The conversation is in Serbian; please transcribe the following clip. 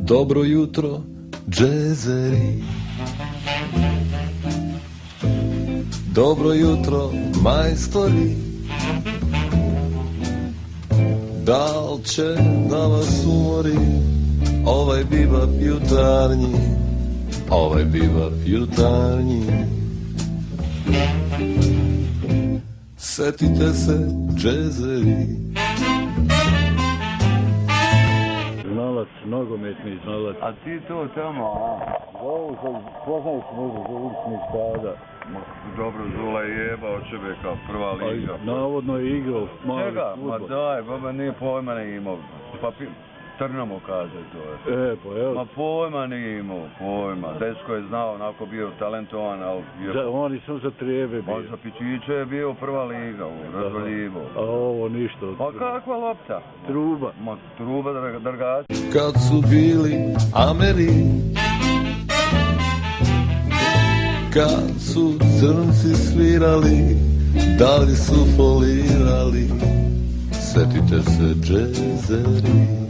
Dobro jutro, džezeri. Dobro jutro, majstori. Da li će da vas umori ovaj bivap jutarnji, ovaj bivap jutarnji. Setite se, džezeri. Znalac, nogometni znalac. A ti to tamo, a? Zovu se, poznaješ možda za uličnih stada. Dobro, Zula je jebao čovjeka, prva liga. Navodno je igrao mali čega? futbol. Ma daj, baba nije pojma ne imao. Pa Trnamo kaže to je. Pa evo. Ma pojma nije imao, pojma. Dečko je znao, onako bio talentovan, ali... Oni su za trijebe bio. On za pičiće je bio prva liga, razvaljivo. A ovo ništa. Pa kakva lopta? Truba. Ma truba drgač. Kad su bili Ameri, kad su crnci svirali, da li su folirali, setite se, džezeri.